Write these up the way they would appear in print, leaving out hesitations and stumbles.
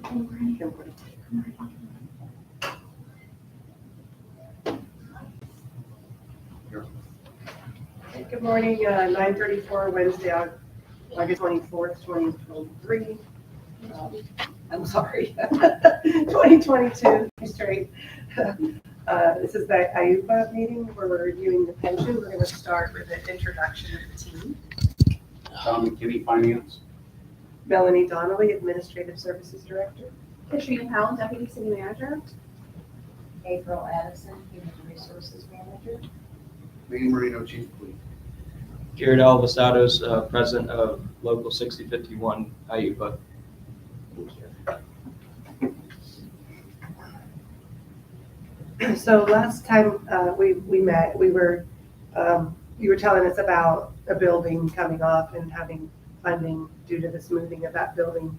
Good morning, 9:34, Wednesday, August 24th, 2023. I'm sorry, 2022, straight. This is the IUPA meeting where we're reviewing the pension. We're going to start with an introduction of the team. Tom McKinney, Finance. Melanie Donnelly, Administrative Services Director. Katrina Powell, Deputy City Manager. April Addison, Human Resources Manager. Lee Marino, Chief of Police. Jared Alvasados, President of Local 6051 IUPA. So last time we met, you were telling us about a building coming off and having funding due to the smoothing of that building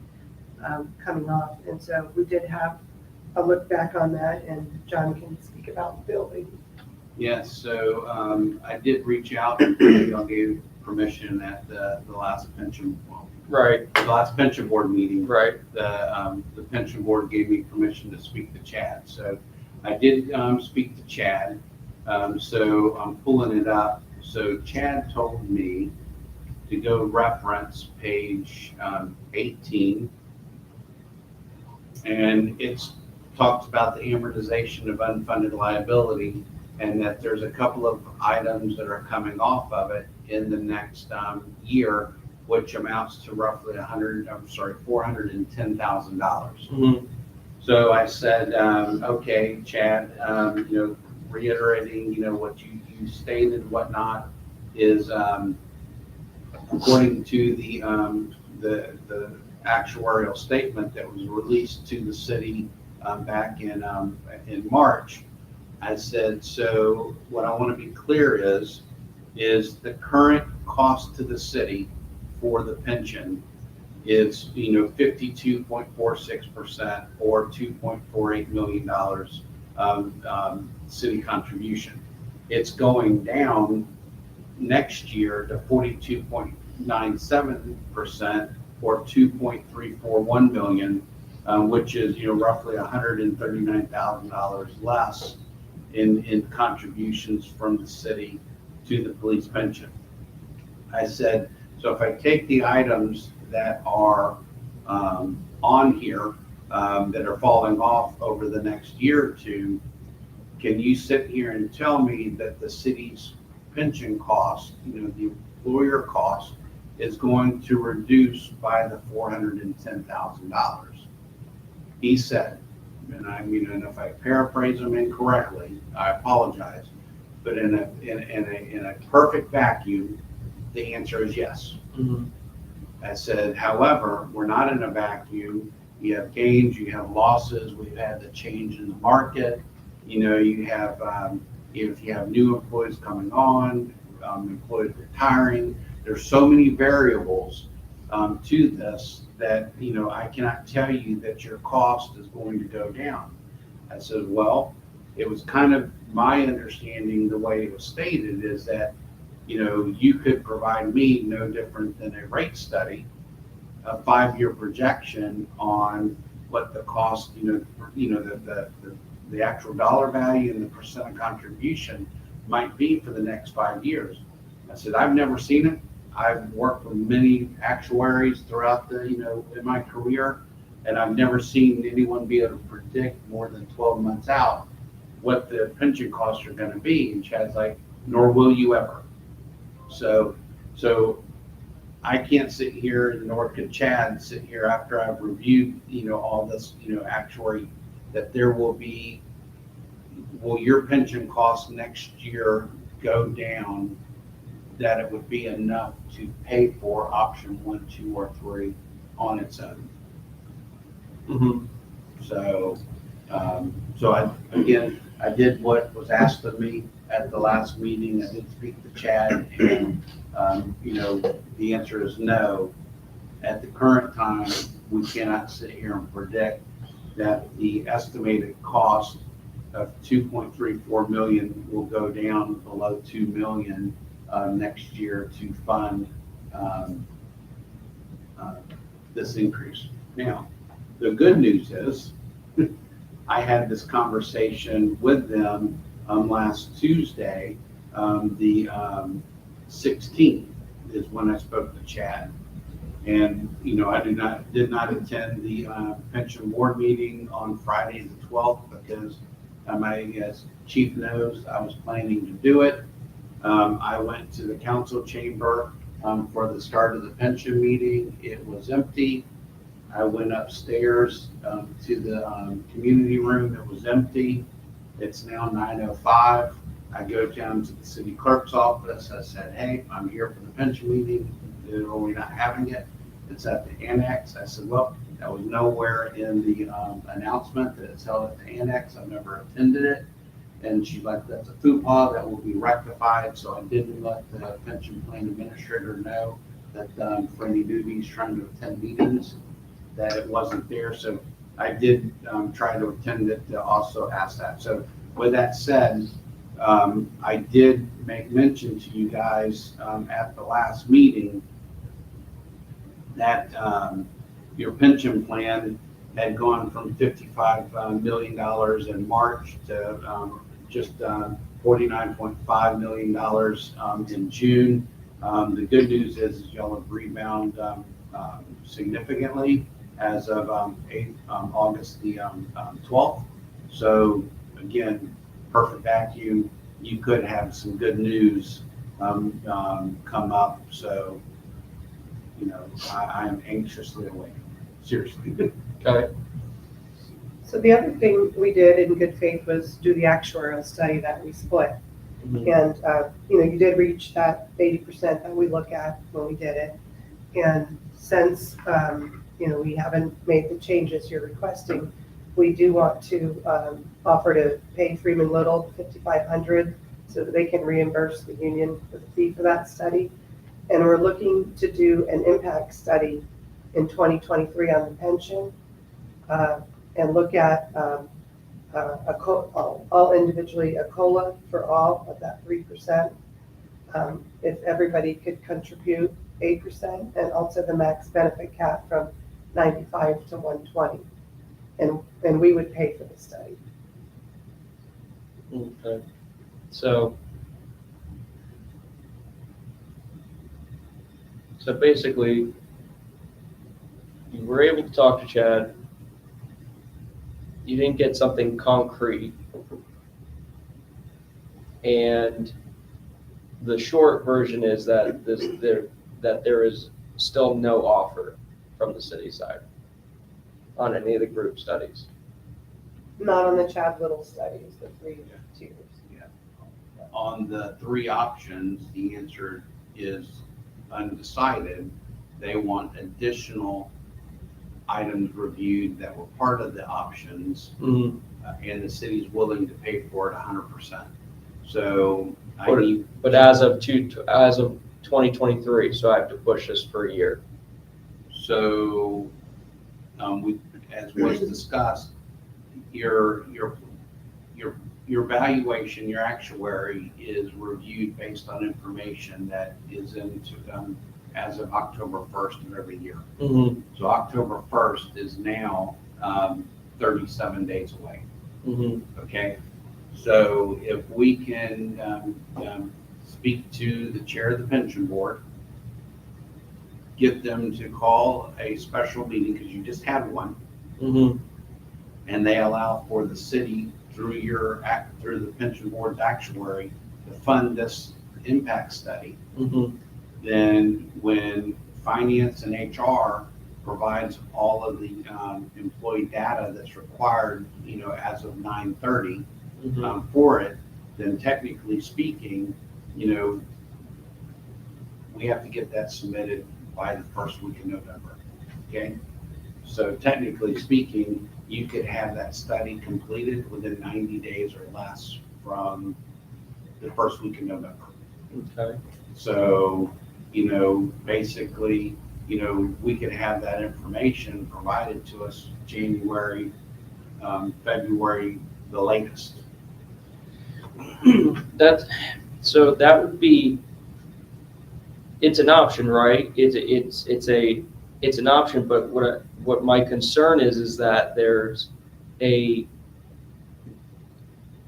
coming off. And so we did have a look back on that, and John can speak about the building. Yes, so I did reach out and y'all gave permission at the last pension, Right, the last pension board meeting. right. The pension board gave me permission to speak to Chad. So I did speak to Chad. So I'm pulling it up. So Chad told me to go reference page 18. And it's talks about the amortization of unfunded liability, and that there's a couple of items that are coming off of it in the next year, which amounts to roughly $410,000. Mm-hmm. So I said, okay, Chad, reiterating, what you stated, whatnot, is according to the actuarial statement that was released to the city back in March. I said, so what I want to be clear is the current cost to the city for the pension is 52.46% or $2.48 million city contribution. It's going down next year to 42.97% or $2.341 million, which is roughly $139,000 less in contributions from the city to the police pension. I said, so if I take the items that are on here that are falling off over the next year or two, can you sit here and tell me that the city's pension cost, the employer cost, is going to reduce by the $410,000? He said, and if I paraphrase him incorrectly, I apologize, but in a perfect vacuum, the answer is yes. Mm-hmm. I said, however, we're not in a vacuum. You have gains, you have losses. We've had the change in the market. You have if you have new employees coming on, employees retiring. There's so many variables to this that I cannot tell you that your cost is going to go down. I said, well, it was kind of my understanding, the way it was stated, is that you could provide me no different than a rate study, a 5-year projection on what the cost, the actual dollar value and the percent of contribution might be for the next 5 years. I said, I've never seen it. I've worked with many actuaries throughout in my career, and I've never seen anyone be able to predict more than 12 months out what the pension costs are going to be. And Chad's like, nor will you ever. So I can't sit here, nor could Chad sit here after I've reviewed, all this, actuary, that there will your pension costs next year go down, that it would be enough to pay for option 1, 2, or 3 on its own. Mm-hmm. So I did what was asked of me at the last meeting. I did speak to Chad, and the answer is no. At the current time, we cannot sit here and predict that the estimated cost of $2.34 million will go down below $2 million next year to fund this increase. Now, the good news is, I had this conversation with them last Tuesday, the 16th is when I spoke to Chad. And, I did not attend the pension board meeting on Friday the 12th because, as Chief knows, I was planning to do it. I went to the council chamber for the start of the pension meeting. It was empty. I went upstairs to the community room. It was empty. It's now 9:05. I go down to the city clerk's office. I said, hey, I'm here for the pension meeting. Are we not having it? It's at the annex. I said, well, that was nowhere in the announcement that it's held at the annex. I've never attended it. And she's like, that's a FUPA that will be rectified. So I didn't let the pension plan administrator know that for any newbies trying to attend meetings, that it wasn't there. So I did try to attend it to also ask that. So with that said, I did make mention to you guys at the last meeting that your pension plan had gone from $55 million in March to just $49.5 million in June. The good news is y'all have rebounded significantly as of August the 12th. So again, perfect vacuum. You could have some good news come up. So, I am anxiously awaiting. Seriously. Okay. So the other thing we did in good faith was do the actuarial study that we split. Mhm. And, you did reach that 80% that we look at when we did it. And since, we haven't made the changes you're requesting, we do want to offer to pay Freeman Little $5,500 so that they can reimburse the union with the fee for that study. And we're looking to do an impact study in 2023 on the pension and look at all individually a COLA for all of that 3%. If everybody could contribute 8% and also the max benefit cap from 95 to 120. And we would pay for the study. Okay. So basically, you were able to talk to Chad. You didn't get something concrete. And the short version is that there is still no offer from the city side on any of the group studies. Not on the Chad Little studies, the 3 tiers. On the three options, the answer is undecided. They want additional items reviewed that were part of the options, and the city's willing to pay for it 100%. So But as of 2023, so I have to push this for a year. So, as was discussed, your valuation, your actuary is reviewed based on information that is into as of October 1st of every year. Mm-hmm. So October 1st is now 37 days away. Mm-hmm. Okay, so if we can speak to the chair of the pension board, get them to call a special meeting, because you just had one, Mm-hmm. and they allow for the city through the pension board's actuary to fund this impact study. Mm-hmm. Then when finance and HR provides all of the employee data that's required, as of 9/30 Mm-hmm. for it, then technically speaking, we have to get that submitted by the first week of November. Okay, so technically speaking, you could have that study completed within 90 days or less from the first week of November. Okay. So, basically, we could have that information provided to us January, February, the latest. That would be, it's an option, right? It's an option, but what what my concern is that there's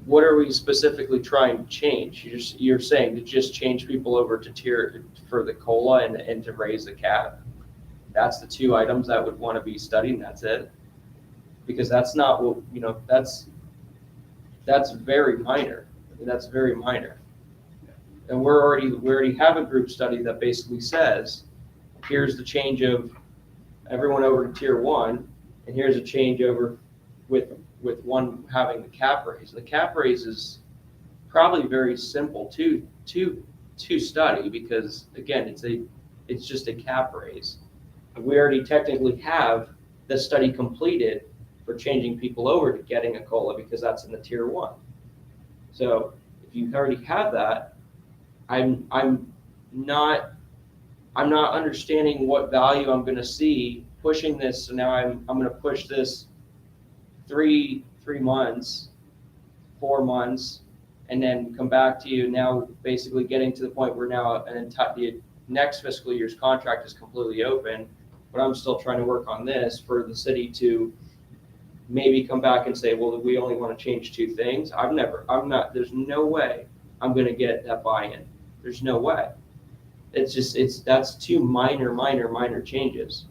what are we specifically trying to change? You're saying to just change people over to tier for the COLA and to raise the cap? That's the two items that would want to be studied, and that's it? Because that's not what, that's very minor. That's very minor. And we already have a group study that basically says, here's the change of everyone over to tier 1, and here's a change over with one having the cap raise. The cap raise is probably very simple to study because again, it's just a cap raise. We already technically have the study completed for changing people over to getting a COLA because that's in the tier 1. So if you already have that, I'm not understanding what value I'm going to see pushing this. So now I'm going to push this 3 months, 4 months, and then come back to you now, basically getting to the point where now the next fiscal year's contract is completely open, but I'm still trying to work on this for the city to maybe come back and say, well, we only want to change 2 things. There's no way I'm going to get that buy-in. There's no way. That's 2 minor changes.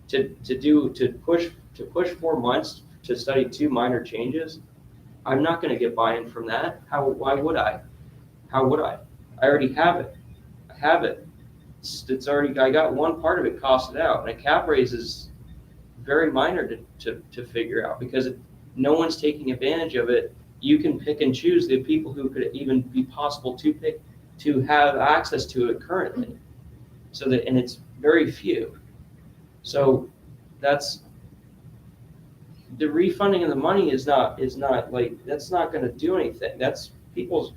To push 4 months to study 2 minor changes, I'm not going to get buy-in from that. Why would I? How would I? I already have it. I have it. It's already, I got one part of it costed out, and a cap raise is very minor to figure out because no one's taking advantage of it. You can pick and choose the people who could even be possible to have access to it currently. And it's very few. So that's the refunding of the money is not like, that's not going to do anything. That's people's,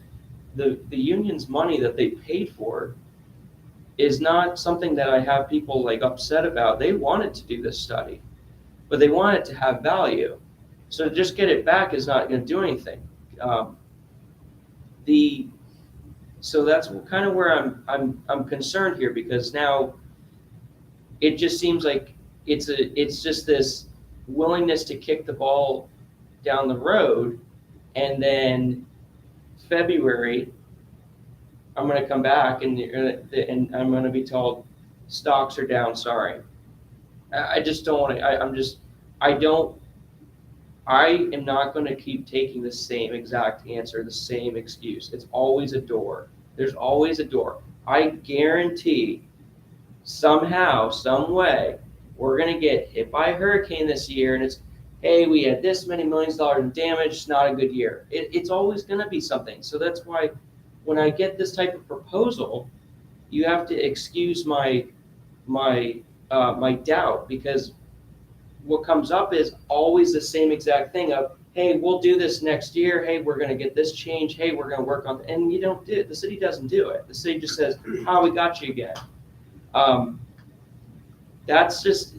the union's money that they paid for is not something that I have people like upset about. They wanted to do this study, but they want it to have value. So to just get it back is not going to do anything. So that's kind of where I'm concerned here, because now it just seems like it's just this willingness to kick the ball down the road, and then February I'm going to come back and I'm going to be told stocks are down. Sorry, I just don't want to. I am not going to keep taking the same exact answer, the same excuse. It's always a door. There's always a door. I guarantee somehow, some way, we're going to get hit by a hurricane this year, and it's, hey, we had this many millions of dollars in damage. It's not a good year. It's always going to be something. So that's why when I get this type of proposal, you have to excuse my doubt, because what comes up is always the same exact thing of, hey, we'll do this next year. Hey, we're going to get this change. Hey, we're going to work on it. And you don't do it. The city doesn't do it. The city just says, we got you again. That's just,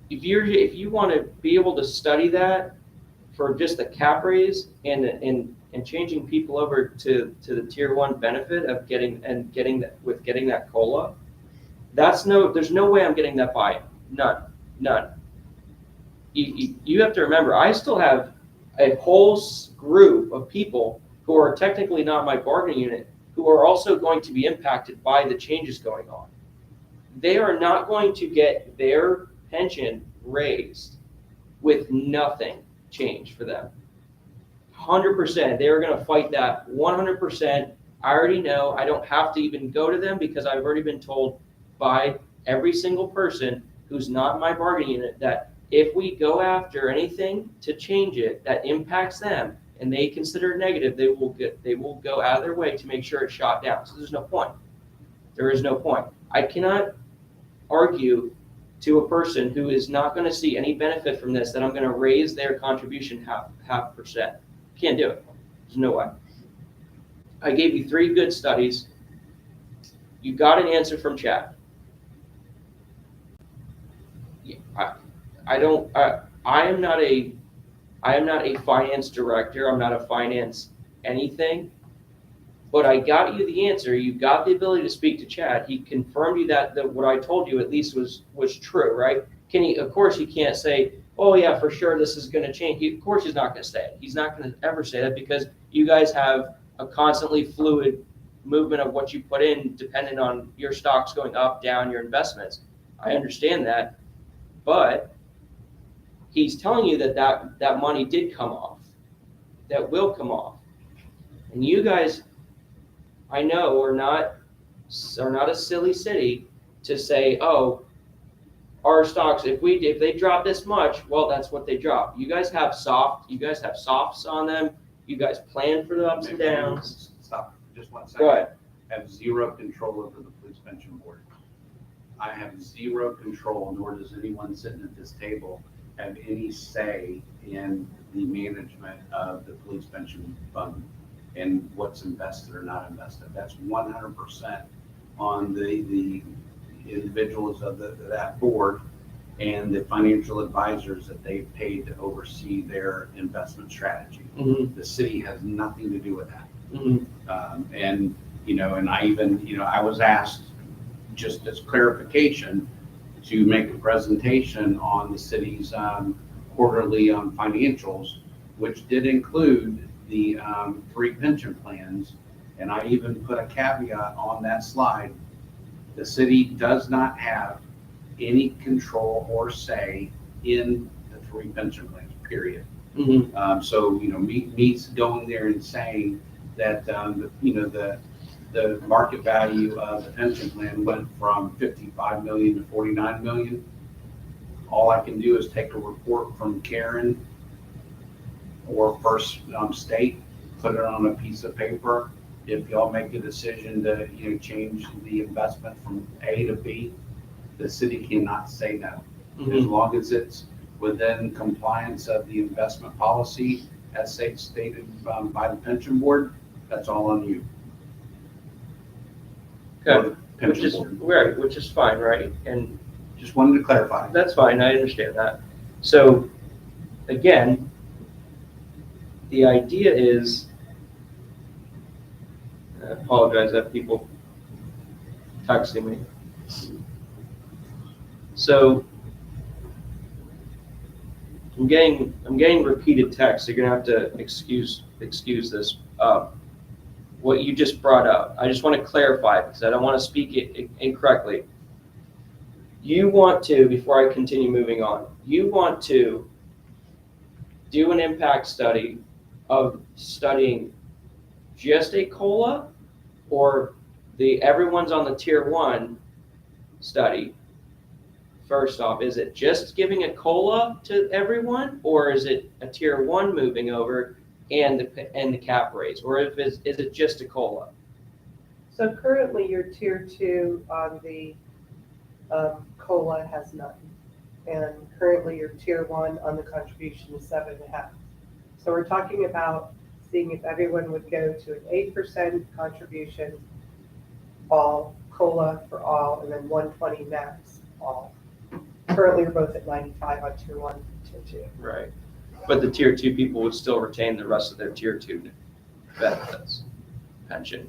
if you want to be able to study that for just the cap raise and changing people over to the tier 1 benefit of getting that COLA, there's no way I'm getting that buy-in. None. You have to remember, I still have a whole group of people who are technically not my bargaining unit who are also going to be impacted by the changes going on. They are not going to get their pension raised with nothing changed for them. 100%. They're going to fight that 100%. I already know. I don't have to even go to them because I've already been told by every single person who's not my bargaining unit that if we go after anything to change it that impacts them and they consider it negative, they will go out of their way to make sure it's shot down. So there's no point. There is no point. I cannot argue to a person who is not going to see any benefit from this that I'm going to raise their contribution half percent. Can't do it. There's no way. I gave you 3 good studies. You got an answer from Chad. I am not a finance director. I'm not a finance anything. But I got you the answer. You got the ability to speak to Chad. He confirmed you that what I told you at least was true, right? of course he can't say, oh yeah, for sure this is gonna change. Of course he's not gonna say it. He's not gonna ever say that because you guys have a constantly fluid movement of what you put in depending on your stocks going up, down, your investments. I understand that, but he's telling you that money did come off, that will come off. And you guys, I know, are not a silly city to say, oh, our stocks, if they drop this much, well, that's what they drop. You guys have softs on them. You guys plan for the ups and downs. Stop, just 1 second. Go ahead. I have zero control over the police pension board. I have zero control, nor does anyone sitting at this table have any say in the management of the police pension fund and what's invested or not invested. That's 100% on the individuals of that board and the financial advisors that they've paid to oversee their investment strategy. Mm-hmm. The city has nothing to do with that. Mm-hmm. And, and I even, I was asked just as clarification to make a presentation on the city's quarterly financials, which did include the 3 pension plans. And I even put a caveat on that slide. The city does not have any control or say in the 3 pension plans, period. Mm-hmm. So, me going there and saying that, the market value of the pension plan went from 55 million to 49 million. All I can do is take a report from Karen or First State, put it on a piece of paper. If y'all make a decision to, change the investment from A to B, the city cannot say no. Mm-hmm. As long as it's within compliance of the investment policy as stated by the pension board, that's all on you. Okay. Or the pension board. Which is fine, right? And Just wanted to clarify. that's fine, I understand that. So, again, the idea is, I apologize, I have people texting me. So, I'm getting repeated texts. You're gonna have to excuse this. What you just brought up, I just want to clarify because I don't want to speak it incorrectly. You want to, before I continue moving on, you want to do an impact study of studying just a COLA or everyone's on the tier 1 study. First off, is it just giving a COLA to everyone, or is it a tier 1 moving over and the cap raise, or is it just a COLA? So currently your tier 2 on the COLA has none. And currently your tier 1 on the contribution is 7.5. So we're talking about seeing if everyone would go to an 8% contribution, all COLA for all, and then 120 max all. Currently we're both at 95 on tier 1 and tier 2. Right. But the tier 2 people would still retain the rest of their tier 2 benefits, pension.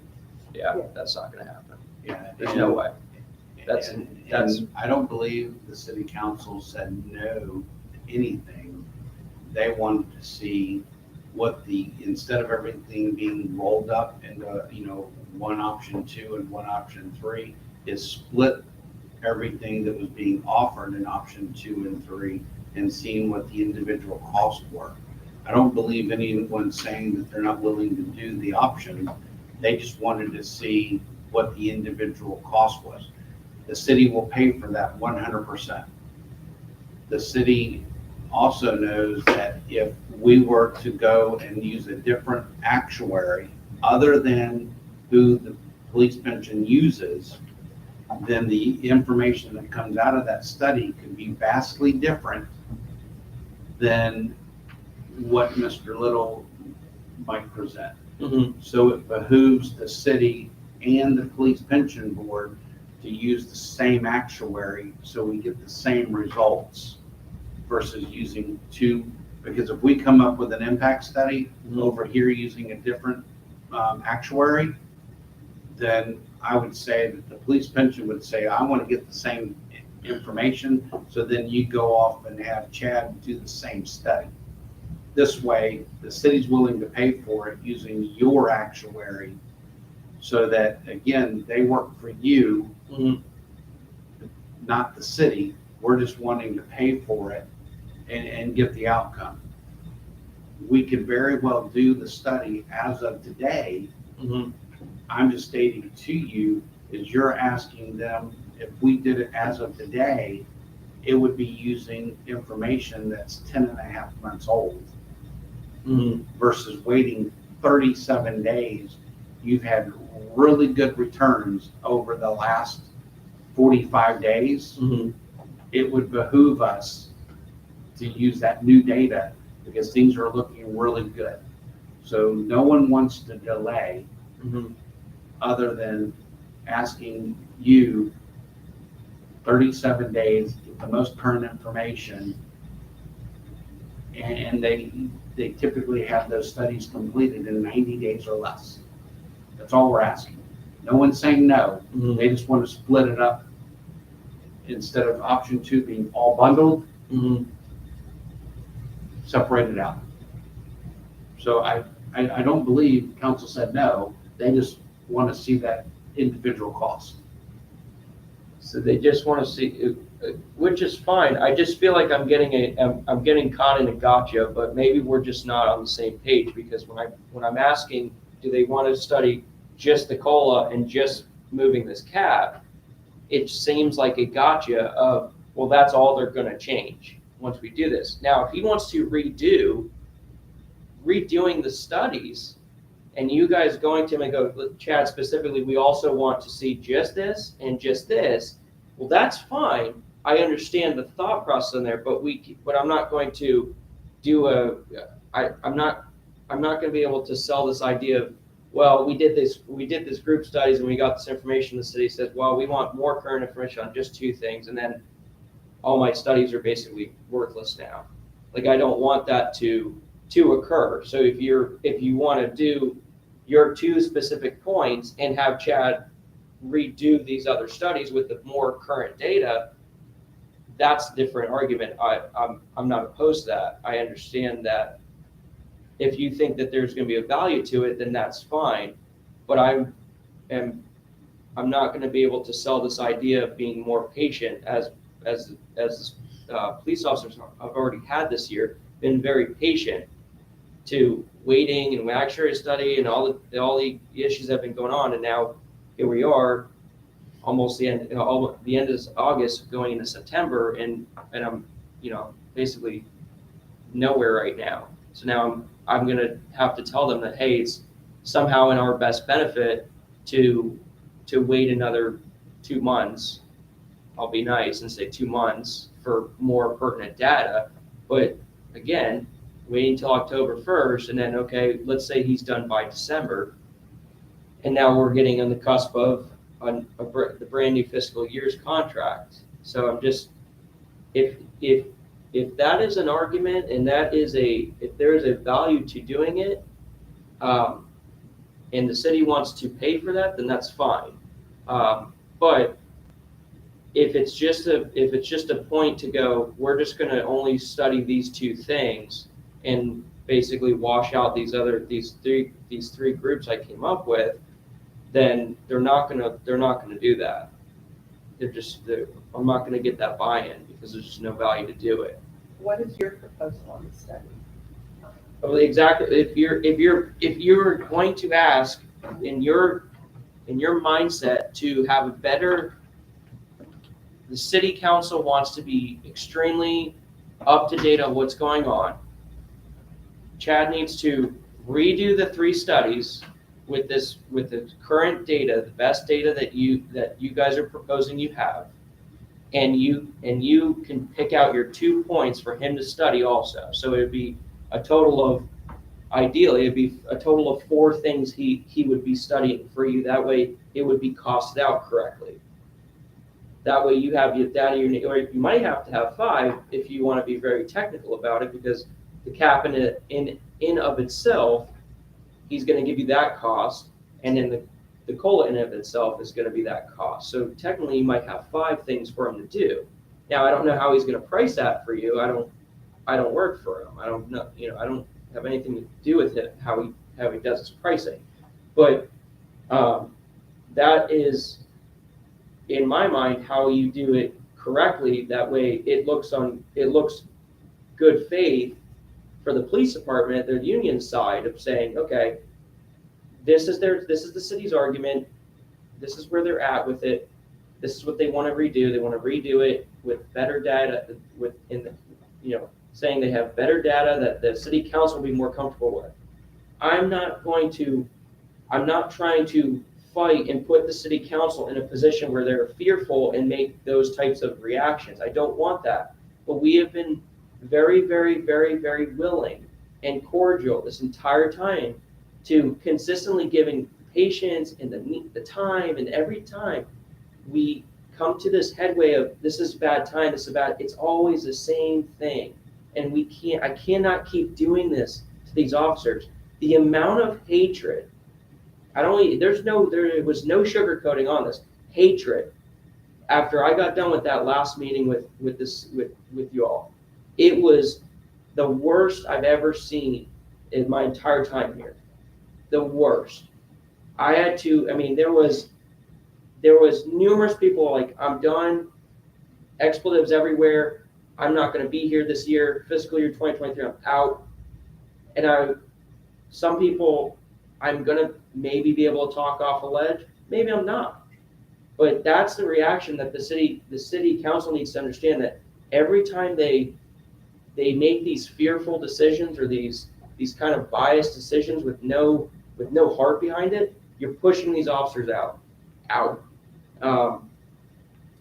Yeah, that's not going to happen. Yeah, There's no way. That's I don't believe the city council said no to anything. They wanted to see what instead of everything being rolled up into, one option 2 and one option 3, is split everything that was being offered in option 2 and 3 and seeing what the individual costs were. I don't believe anyone saying that they're not willing to do the option. They just wanted to see what the individual cost was. The city will pay for that 100%. The city also knows that if we were to go and use a different actuary other than who the police pension uses, then the information that comes out of that study could be vastly different than what Mr. Little might present. Mm-hmm. So it behooves the city and the police pension board to use the same actuary so we get the same results versus using 2. Because if we come up with an impact study over here using a different actuary, then I would say that the police pension would say, I want to get the same information. So then you go off and have Chad do the same study. This way, the city's willing to pay for it using your actuary, so that, again, they work for you, Mhm. not the city. We're just wanting to pay for it and get the outcome. We could very well do the study as of today. Mhm. I'm just stating to you, is you're asking them, if we did it as of today, it would be using information that's 10 and a half months old Mhm. versus waiting 37 days. You've had really good returns over the last 45 days. Mhm. It would behoove us to use that new data because things are looking really good. So no one wants to delay Mhm. other than asking you 37 days, get the most current information. And they typically have those studies completed in 90 days or less. That's all we're asking. No one's saying no. Mhm. They just want to split it up. Instead of option 2 being all bundled, Mhm. separate it out. So I don't believe council said no. They just want to see that individual cost. So they just want to see, which is fine. I just feel like I'm getting caught in a gotcha, but maybe we're just not on the same page, because when I'm asking, do they want to study just the COLA and just moving this cap? It seems like a gotcha of, well, that's all they're going to change once we do this. Now, if he wants to redoing the studies, and you guys going to him and go, Chad, specifically, we also want to see just this and just this. Well, that's fine. I understand the thought process in there, but I'm not going to do I'm not going to be able to sell this idea of, well, we did this group studies and we got this information. The city says, well, we want more current information on just 2 things, and then all my studies are basically worthless now. Like, I don't want that to occur. So if you want to do your 2 specific points and have Chad redo these other studies with the more current data, that's a different argument. I'm not opposed to that. I understand that if you think that there's going to be a value to it, then that's fine. But I'm not going to be able to sell this idea of being more patient, as police officers have already had this year, been very patient to waiting and actuary study and all the issues that have been going on, and now here we are, almost the end of August, going into September, and I'm basically nowhere right now. So now I'm gonna have to tell them that, hey, it's somehow in our best benefit to wait another 2 months. I'll be nice and say 2 months for more pertinent data, but again, waiting until October 1st, and then, okay, let's say he's done by December, and now we're getting on the cusp of the brand new fiscal year's contract. So I'm just, if that is an argument, and if there is a value to doing it, and the city wants to pay for that, then that's fine. But if it's just a point to go, we're just going to only study these 2 things and basically wash out these three groups I came up with, then they're not gonna do that. I'm not gonna get that buy-in because there's just no value to do it. What is your proposal on the study? Well, exactly. If you're going to ask in your mindset to have a better, the city council wants to be extremely up to date on what's going on. Chad needs to redo the 3 studies with the current data, the best data that you guys are proposing you have, and you can pick out your 2 points for him to study also. So it'd be a total of, ideally, it'd be a total of 4 things he would be studying for you. That way it would be costed out correctly. That way you have your data, or you might have to have 5 if you want to be very technical about it, because the cap in of itself, he's going to give you that cost, and then the COLA in of itself is going to be that cost. So technically you might have 5 things for him to do. Now, I don't know how he's gonna price that for you. I don't work for him. I don't know, I don't have anything to do with it, how he does his pricing. But that is, in my mind, how you do it correctly. That way it looks good faith for the police department, their union side of saying, okay, this is the city's argument. This is where they're at with it. This is what they want to redo. They want to redo it with better data, saying they have better data that the city council will be more comfortable with. I'm not trying to fight and put the city council in a position where they're fearful and make those types of reactions. I don't want that. But we have been very, very, very, very willing and cordial this entire time to consistently giving patience and the time, and every time we come to this headway of this is a bad time, it's always the same thing. And I cannot keep doing this to these officers. The amount of hatred, there was no sugarcoating on this. Hatred. After I got done with that last meeting with you all, it was the worst I've ever seen in my entire time here. The worst. There was numerous people like, I'm done, expletives everywhere, I'm not going to be here this year, fiscal year 2023, I'm out. And some people, I'm going to maybe be able to talk off a ledge, maybe I'm not. But that's the reaction that the city council needs to understand, that every time they make these fearful decisions or these kind of biased decisions with no heart behind it, you're pushing these officers out.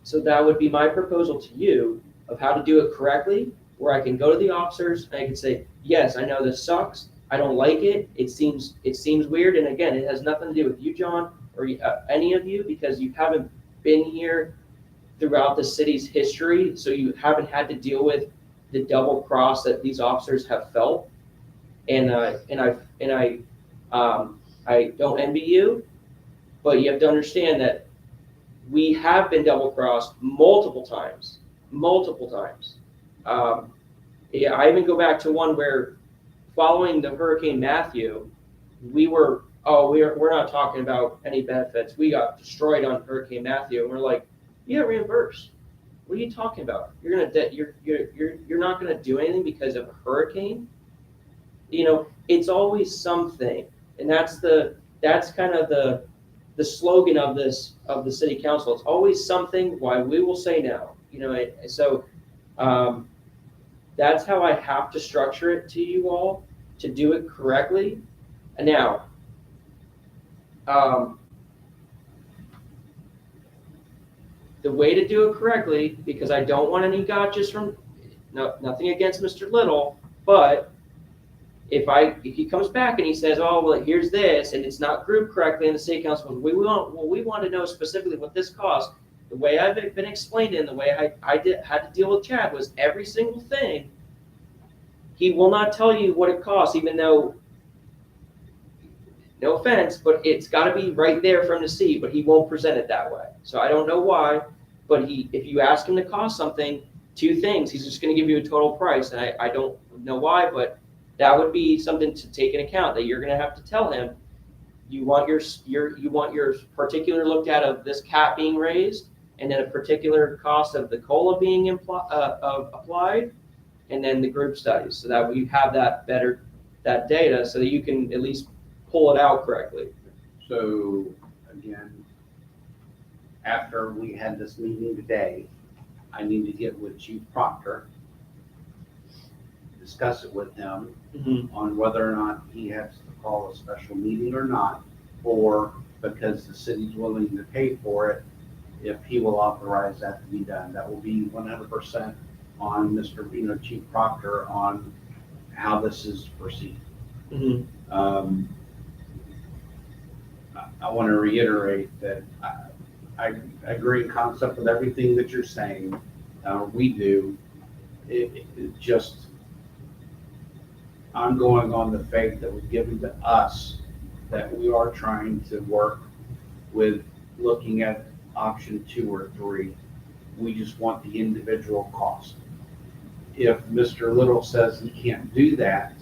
So that would be my proposal to you of how to do it correctly, where I can go to the officers and I can say, yes, I know this sucks. I don't like it. It seems weird. And again, it has nothing to do with you, John, or any of you, because you haven't been here throughout the city's history. So you haven't had to deal with the double cross that these officers have felt. And I don't envy you, but you have to understand that we have been double crossed multiple times. I even go back to one where, following the Hurricane Matthew, we're not talking about any benefits. We got destroyed on Hurricane Matthew, and we're like, yeah, reimbursed. What are you talking about? You're not gonna do anything because of a hurricane. It's always something, and that's kind of the slogan of the city council. It's always something why we will say no. That's how I have to structure it to you all to do it correctly. And now, the way to do it correctly, because I don't want any gotchas from, nothing against Mr. Little, but if he comes back and he says, oh, well, here's this, and it's not grouped correctly in the city council, we want to know specifically what this costs. The way I've been explained it, and the way I had to deal with Chad, was every single thing, he will not tell you what it costs, even though, no offense, but it's got to be right there from the seat, but he won't present it that way. So I don't know why, but if you ask him to cost something, 2 things, he's just going to give you a total price, and I don't know why, but that would be something to take into account, that you're going to have to tell him you want your particular looked at of this cap being raised, and then a particular cost of the COLA being applied, and then the group studies, so that we have that data, so that you can at least pull it out correctly. So again, after we had this meeting today, I need to get with Chief Proctor, discuss it with him on whether or not he has to call a special meeting or not, or because the city's willing to pay for it, if he will authorize that to be done. That will be 100% on Mr. Chief Proctor on how this is proceeded. I want to reiterate that I agree in concept with everything that you're saying. We do. It just, I'm going on the faith that was given to us, that we are trying to work with looking at option 2 or 3 We just want the individual cost. If Mr. Little says he can't do that,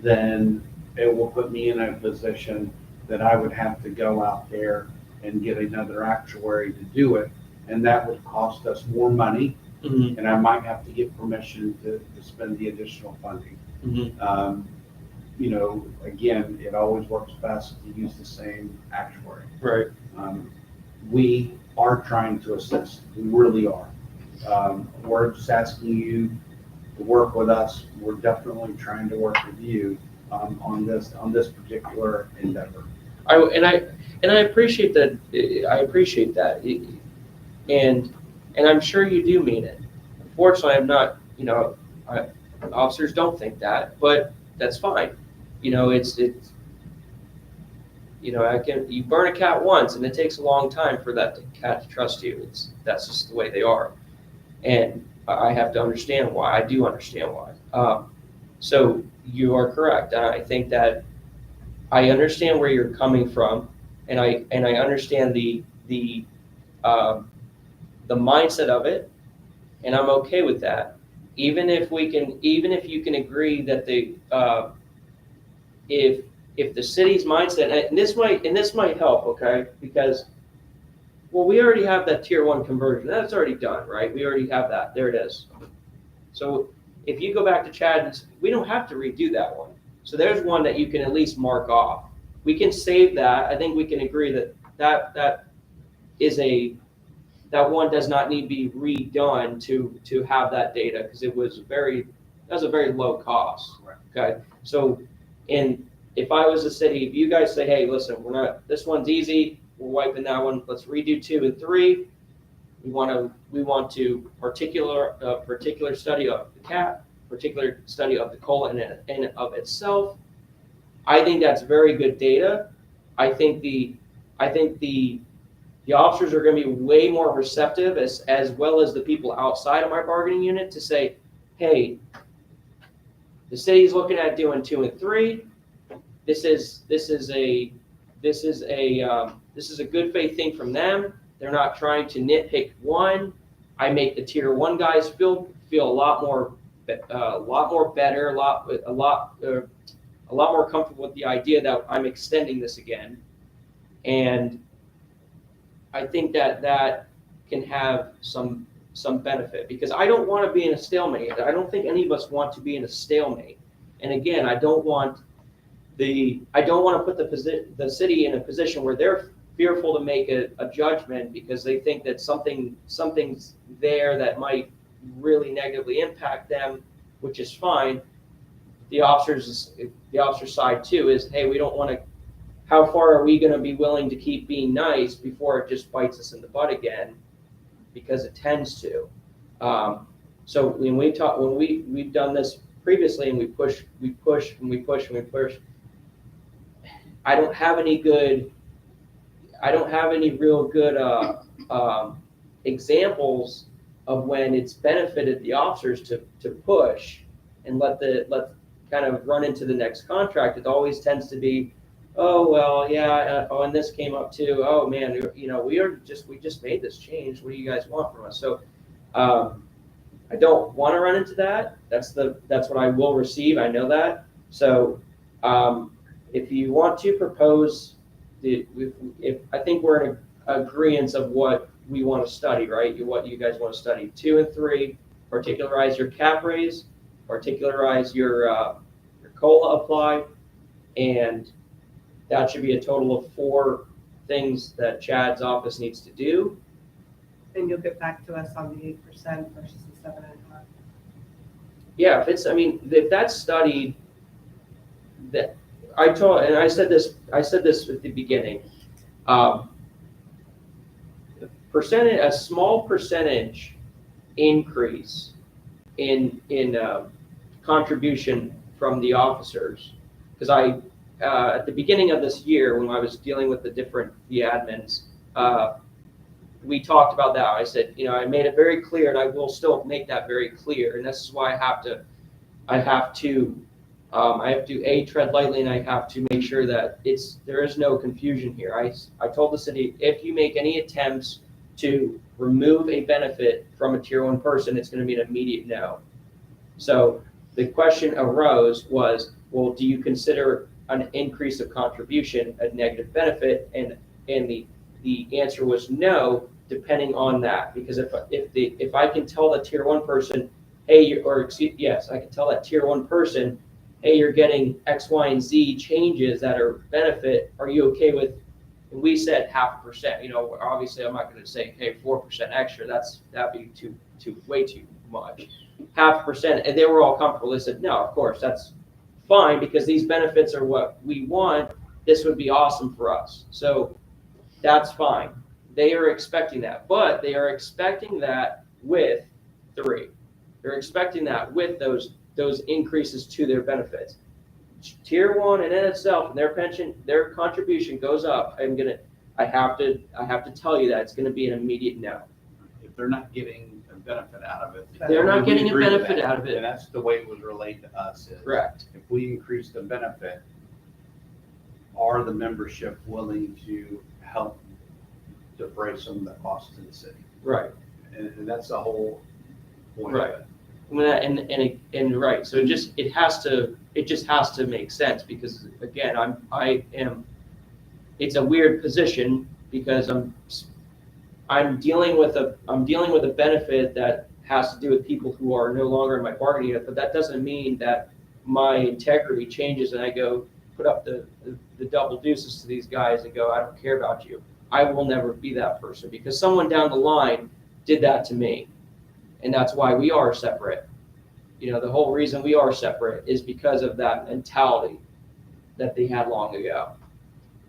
then it will put me in a position that I would have to go out there and get another actuary to do it, and that would cost us more money, and I might have to get permission to spend the additional funding. You know, again, it always works best to use the same actuary. Right. We are trying to assist, we really are. We're just asking you to work with us. We're definitely trying to work with you on this particular endeavor. I appreciate that. I appreciate that, and I'm sure you do mean it. Unfortunately, I'm not. You know, officers don't think that, but that's fine. You know, it's. You know, you burn a cat once, and it takes a long time for that cat to trust you. That's just the way they are, and I have to understand why. I do understand why. So you are correct. And I think that I understand where you're coming from, and I understand the mindset of it, and I'm okay with that. Even if you can agree that if the city's mindset, and this might help, okay, because well, we already have that tier 1 conversion. That's already done, right? We already have that. There it is. So if you go back to Chad, we don't have to redo that one. So there's one that you can at least mark off. We can save that. I think we can agree that one does not need to be redone to have that data, because that was a very low cost. Right. Okay. So if I was a city, if you guys say, hey, listen, this one's easy, we're wiping that one, let's redo 2 and 3. We want to particular study of the cat, particular study of the colon in and of itself. I think that's very good data. I think the officers are going to be way more receptive, as well as the people outside of my bargaining unit, to say, hey, the city's looking at doing 2 and 3. This is a good faith thing from them. They're not trying to nitpick one. I make the tier 1 guys feel a lot more better, a lot more comfortable with the idea that I'm extending this again. And I think that can have some benefit, because I don't want to be in a stalemate. I don't think any of us want to be in a stalemate. And again, I don't want to put the city in a position where they're fearful to make a judgment because they think that something's there that might really negatively impact them, which is fine. The officer's side too is, hey, we don't want to. How far are we going to be willing to keep being nice before it just bites us in the butt again? Because it tends to. So when we've done this previously, and we push. I don't have any real good examples of when it's benefited the officers to push and let kind of run into the next contract. It always tends to be, oh well, yeah, and this came up too. Oh man, we just made this change. What do you guys want from us? So I don't want to run into that. That's what I will receive. I know that. So if you want to propose, if I think we're in agreement of what we want to study, right? What you guys want to study: 2 and 3, particularize your cap raise, particularize your COLA apply, and that should be a total of 4 things that Chad's office needs to do. And you'll get back to us on the 8% versus the 7.5%. Yeah, if that's studied, that I said this at the beginning. A small percentage increase in contribution from the officers, because at the beginning of this year, when I was dealing with the admins, we talked about that. I said, I made it very clear, and I will still make that very clear. And this is why I have to tread lightly, and I have to make sure that there is no confusion here. I told the city, if you make any attempts to remove a benefit from a tier one person, it's gonna be an immediate no. So the question arose was, well, do you consider an increase of contribution a negative benefit? And the answer was no, depending on that. Because if I can tell the tier one person, hey, yes, I can tell that tier one person, hey, you're getting X, Y, and Z changes that are benefit. Are you okay with? And we said 0.5%. You know, obviously, I'm not going to say, hey, 4% extra. That'd be way too much. 0.5%, and they were all comfortable. They said, no, of course, that's fine because these benefits are what we want. This would be awesome for us. So that's fine. They are expecting that, but they are expecting that with 3. They're expecting that with those increases to their benefits. Tier 1 and in itself, and their pension, their contribution goes up. I have to tell you that it's going to be an immediate no. If they're not getting a benefit out of it. They're not we getting a agree with benefit that. out of it. And that's the way it was relayed to us. Is Correct. If we increase the benefit, are the membership willing to help defray some of the costs to the city? Right. And that's the whole point Right. of it. And right. So it just has to make sense because again, it's a weird position because I'm dealing with a benefit that has to do with people who are no longer in my bargaining unit, but that doesn't mean that my integrity changes and I go put up the double deuces to these guys and go, I don't care about you. I will never be that person because someone down the line did that to me. And that's why we are separate. You know, the whole reason we are separate is because of that mentality that they had long ago.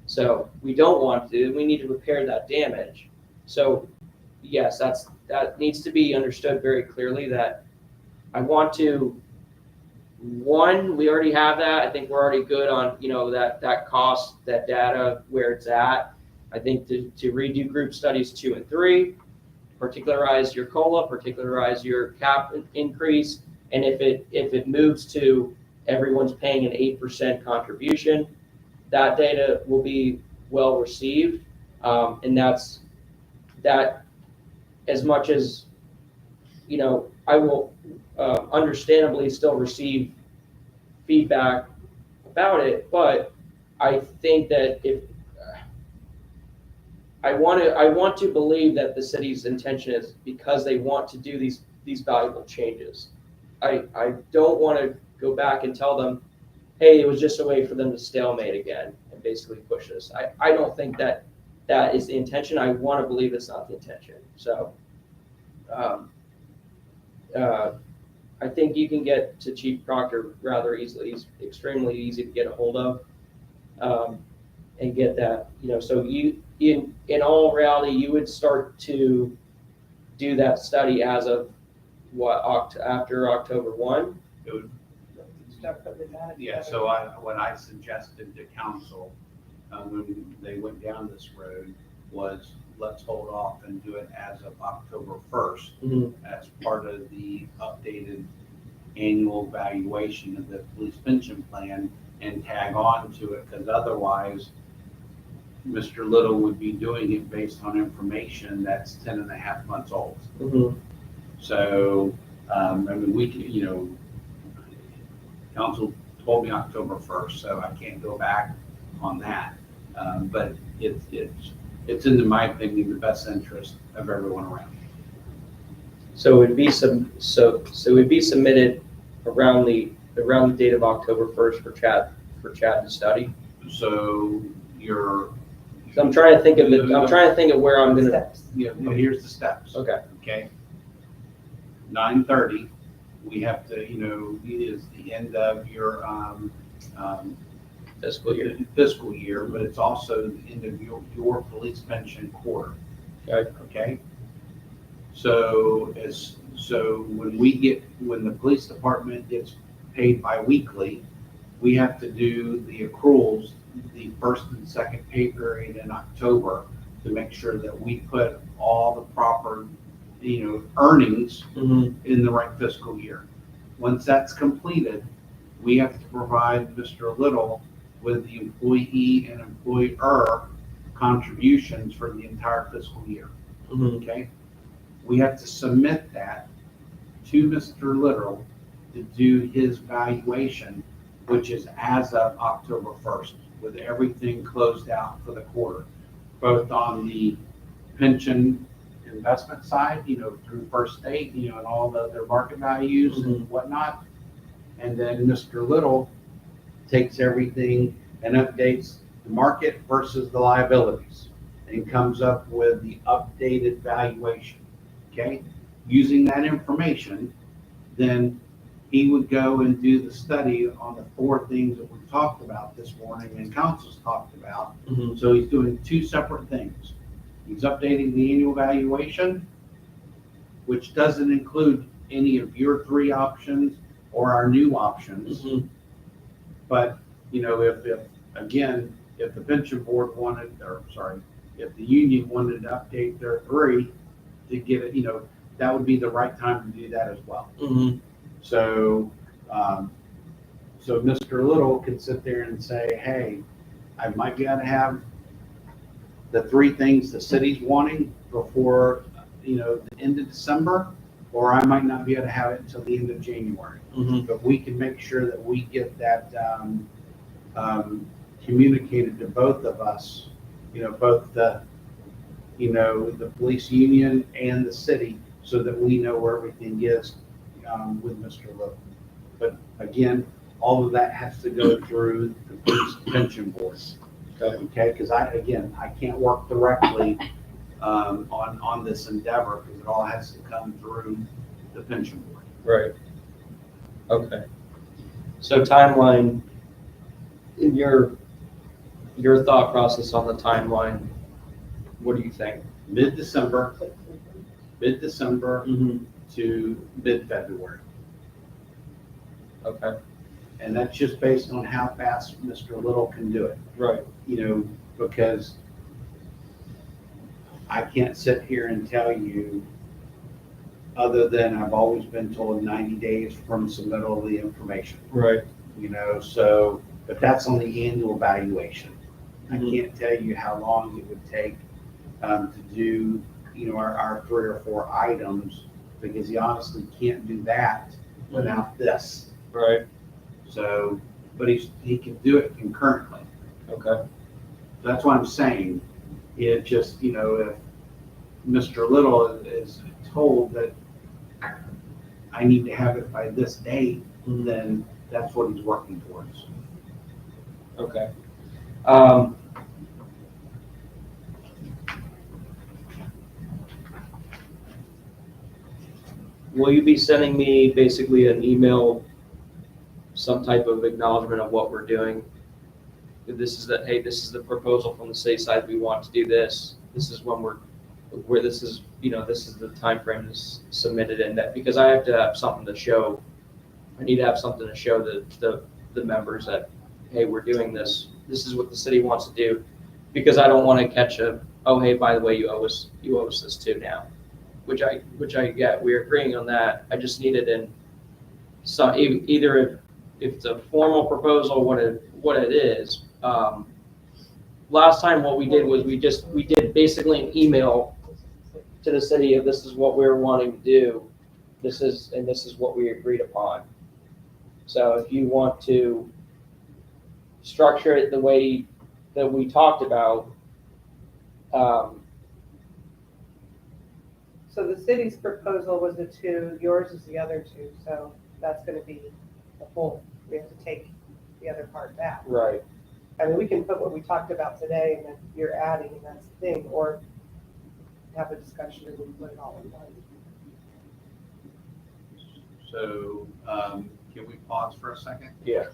So we don't want to, we need to repair that damage. So yes, that needs to be understood very clearly that I want to, one, we already have that. I think we're already good on, you know, that cost, that data, where it's at. I think to redo group studies 2 and 3, particularize your COLA, particularize your cap increase, and if it moves to everyone's paying an 8% contribution, that data will be well received, and that's that. As much as you know, I will understandably still receive feedback about it, but I think that if I want to believe that the city's intention is because they want to do these valuable changes. I don't want to go back and tell them, hey, it was just a way for them to stalemate again and basically push this. I don't think that is the intention. I want to believe it's not the intention. So I think you can get to Chief Proctor rather easily. He's extremely easy to get a hold of and get that. You know, so you in all reality, you would start to do that study as of what, after October 1? It would, Start putting the data yeah, together. so what I suggested to council when they went down this road was let's hold off and do it as of October 1st Mm-hmm. as part of the updated annual valuation of the police pension plan and tag on to it, because otherwise Mr. Little would be doing it based on information that's 10 and a half months old. Mm-hmm. So, I mean, we can, you know, council told me October 1st, so I can't go back on that. But it's in my opinion, the best interest of everyone around. So it would be it would be submitted around the date of October 1st for Chad to study. So So I'm trying to think of it. I'm trying to think of where I'm gonna. Steps. yeah, well, here's the steps. Okay. Okay. 9:30, we have to, you know, it is the end of your Fiscal year. but it's also the end of your police pension quarter. Okay. Okay. So when the police department gets paid bi-weekly, we have to do the accruals the first and second pay period in October to make sure that we put all the proper, you know, earnings Mm-hmm. in the right fiscal year. Once that's completed, we have to provide Mr. Little with the employee and employer contributions for the entire fiscal year. Mhm. okay? We have to submit that to Mr. Literal to do his valuation, which is as of October 1st, with everything closed out for the quarter, both on the pension investment side, through First State, and all their market values and whatnot. And then Mr. Little takes everything and updates the market versus the liabilities and comes up with the updated valuation, okay? Using that information, then he would go and do the study on the four things that we talked about this morning and council's talked about. Mhm. So he's doing two separate things. He's updating the annual valuation, which doesn't include any of your three options or our new options. Mhm. But, if the pension board wanted, or sorry, if the union wanted to update their three to get it, that would be the right time to do that as well. Mhm. So, so Mr. Little can sit there and say, hey, I might be able to have the three things the city's wanting before, the end of December, or I might not be able to have it until the end of January. Mhm. But we can make sure that we get that communicated to both of us, both the police union and the city, so that we know where everything is with Mr. Little. But again, all of that has to go through the police pension board. Okay, because I can't work directly on this endeavor, because it all has to come through the pension board. Right. Okay. So timeline, in your thought process on the timeline, what do you think? Mid-December Mm-hmm. to mid-February. Okay. And that's just based on how fast Mr. Little can do it. Right. Because I can't sit here and tell you, other than I've always been told 90 days from submittal of the information. Right. So, but that's on the annual valuation. Mhm. I can't tell you how long it would take to do, our three or four items, because he honestly can't do that without this. Right. So, but he can do it concurrently. Okay. That's what I'm saying. It just, if Mr. Little is told that I need to have it by this date, then that's what he's working towards. Okay. Will you be sending me basically an email, some type of acknowledgement of what we're doing? This is hey, this is the proposal from the city side. We want to do this. This is when this is the time frame is submitted in that, because I have to have something to show. I need to have something to show the members that, hey, we're doing this. This is what the city wants to do, because I don't want to catch oh, hey, by the way, you owe us this too now, which I get. We're agreeing on that. I just need it in some, either if it's a formal proposal, what it is. Last time what we did was we did basically an email to the city of, this is what we're wanting to do. This is what we agreed upon. So if you want to structure it the way that we talked about, So the city's proposal was the two, yours is the other two, so that's gonna be the full, we have to take the other part out. right. I mean, we can put what we talked about today and then you're adding, and that's the thing, or have a discussion and we put it all in one. So, can we pause for a second? Yeah.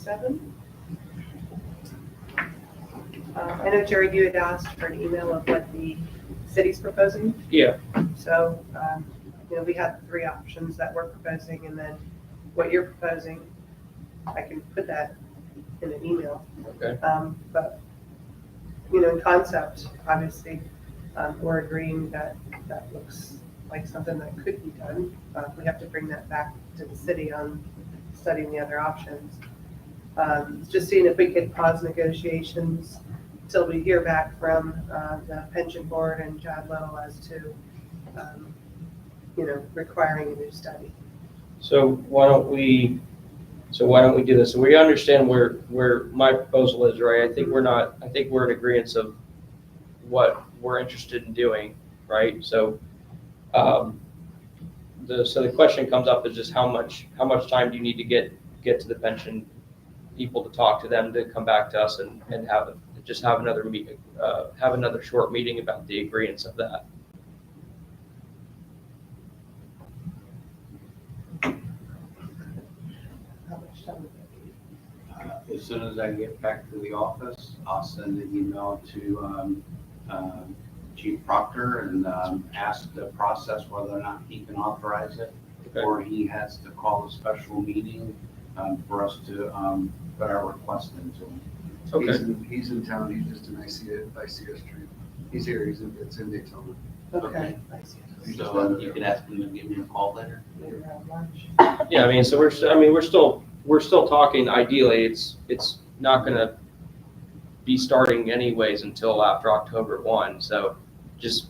7. I know, Jared, you had asked for an email of what the city's proposing. Yeah. So, we have 3 options that we're proposing, and then what you're proposing, I can put that in an email. Okay. But, in concept, obviously, we're agreeing that that looks like something that could be done. We have to bring that back to the city on studying the other options. Just seeing if we could pause negotiations till we hear back from the pension board and Jadlow as to, requiring a new study. So why don't we do this? So we understand where my proposal is, right? I think we're in agreement of what we're interested in doing, right? So, the question comes up is just how much time do you need to get to the pension people to talk to them to come back to us and have another meeting, have another short meeting about the agreements of that. How much time would that be? As soon as I get back to the office, I'll send an email to Chief Proctor and ask the process whether or not he can authorize it, Okay. or he has to call a special meeting for us to put our request into him. Okay. He's in town, he's just in ICS Street. He's here, it's in Daytona. Okay. I see. So you could ask him to give me a call later. Maybe around lunch. Yeah, I mean, so we're still talking. Ideally, it's not going to be starting anyways until after October 1. So just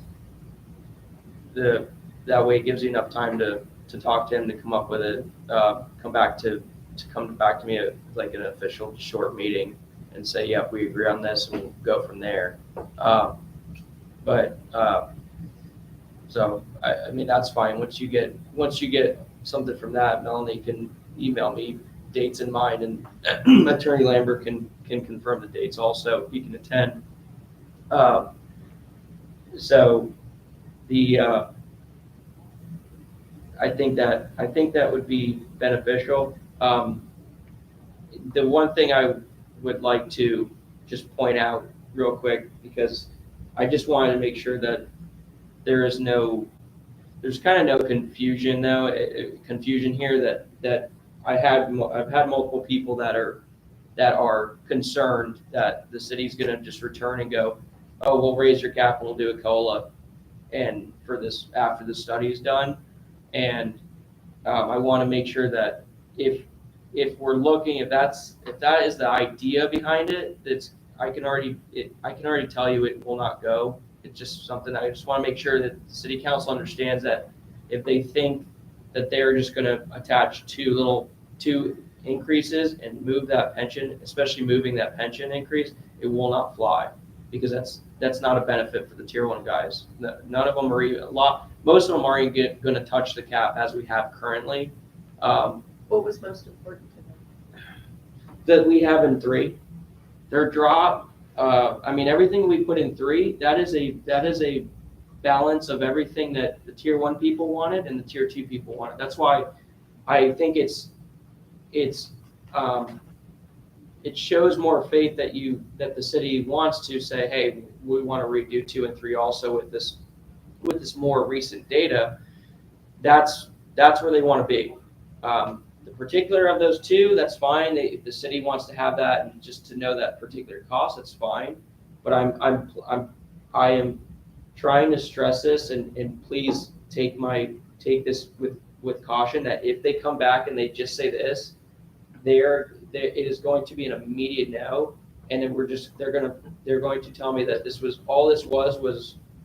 that way it gives you enough time to talk to him, to come up with it, come back to me at like an official short meeting and say, yep, we agree on this, and we'll go from there. So I mean, that's fine. Once you get something from that, Melanie can email me dates in mind, and Attorney Lambert can confirm the dates also. He can attend. So the I think that would be beneficial. The one thing I would like to just point out real quick, because I just wanted to make sure that there's kind of no confusion here that I've had multiple people that are concerned that the city's going to just return and go, oh, we'll raise your cap and we'll do a COLA, and for this after the study is done. And I want to make sure that if we're looking, if that is the idea behind it, I can already tell you it will not go. It's just something I just want to make sure that the city council understands, that if they think that they're just going to attach two increases and move that pension, especially moving that pension increase, it will not fly, because that's not a benefit for the tier 1 guys. None of them are most of them aren't going to touch the cap as we have currently. What was most important to them? That we have in 3, their drop. I mean, everything we put in 3, that is a balance of everything that the tier 1 people wanted and the tier 2 people wanted. That's why I think it shows more faith that the city wants to say, hey, we want to redo 2 and 3 also with this more recent data. That's where they want to be. The particular of those 2, that's fine. If the city wants to have that and just to know that particular cost, that's fine. But I am trying to stress this, and please take this with caution, that if they come back and they just say this, it is going to be an immediate no, and then they're going to tell me that this was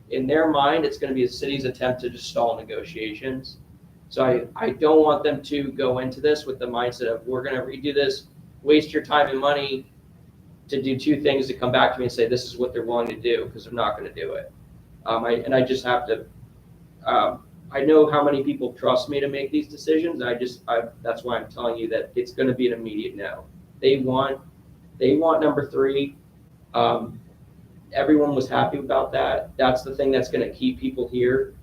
in their mind, it's going to be the city's attempt to just stall negotiations. So I don't want them to go into this with the mindset of, we're going to redo this, waste your time and money to do 2 things, to come back to me and say this is what they're willing to do, because they're not going to do it. I just have to. I know how many people trust me to make these decisions. That's why I'm telling you that it's going to be an immediate no. They want number 3. Everyone was happy about that. That's the thing that's going to keep people here.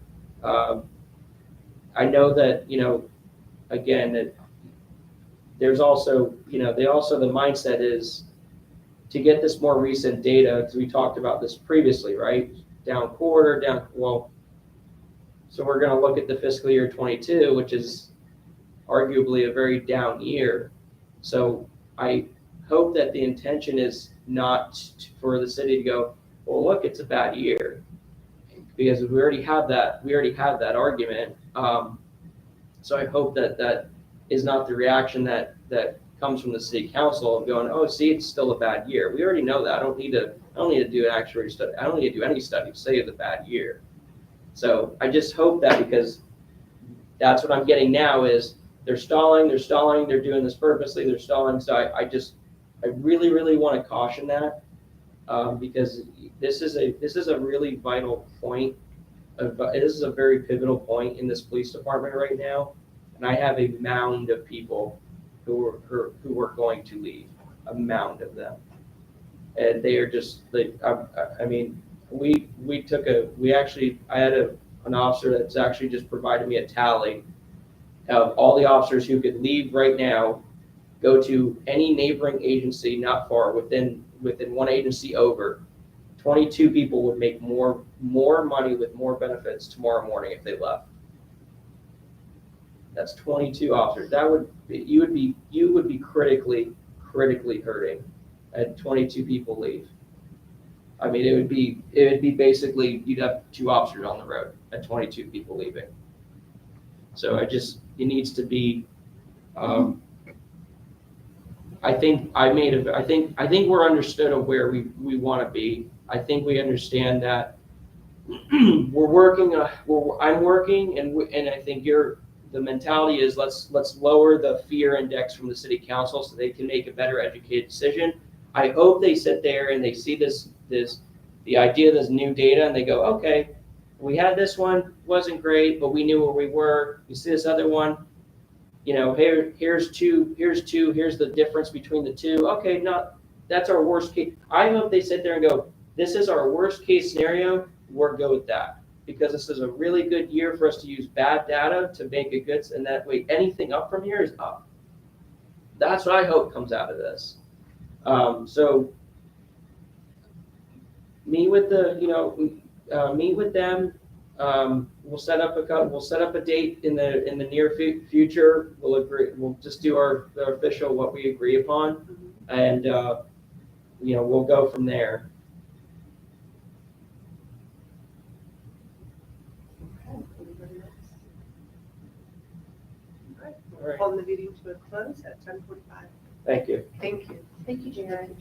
I know that, again, that there's also, the mindset is to get this more recent data, because we talked about this previously, right? Down quarter, so we're gonna look at the fiscal year 22, which is arguably a very down year. So I hope that the intention is not for the city to go, well, look, it's a bad year, because we already have that argument. So I hope that is not the reaction that comes from the city council of going, oh, see, it's still a bad year. We already know that. I don't need to do an actuary study. I don't need to do any study to say it's a bad year. So I just hope that, because that's what I'm getting now is they're stalling, they're doing this purposely, they're stalling. So I really, really want to caution that, because this is a really vital point. This is a very pivotal point in this police department right now. And I have a mound of people who are going to leave, a mound of them. And they are just like, I mean, I had an officer that's actually just provided me a tally of all the officers who could leave right now, go to any neighboring agency not far, within one agency over. 22 people would make more money with more benefits tomorrow morning if they left. That's 22 officers. You would be critically hurting at 22 people leave. I mean, it would be basically, you'd have 2 officers on the road at 22 people leaving. So it needs to be, I think we're understood of where we want to be. I think we understand that I'm working, and I think the mentality is let's lower the fear index from the city council so they can make a better educated decision. I hope they sit there and they see the idea of this new data and they go, okay, we had this one, wasn't great, but we knew where we were. We see this other one, here's two, here's the difference between the two. Okay, that's our worst case. I hope they sit there and go, this is our worst case scenario, we're good with that. Because this is a really good year for us to use bad data to make it good, and that way anything up from here is up. That's what I hope comes out of this. So meet with them. We'll set up a date in the near future. We'll agree. We'll just do our official what we agree upon, and we'll go from there. All right. Holding the meeting to a close at 10:45. Thank you. Thank you. Thank you, Jared.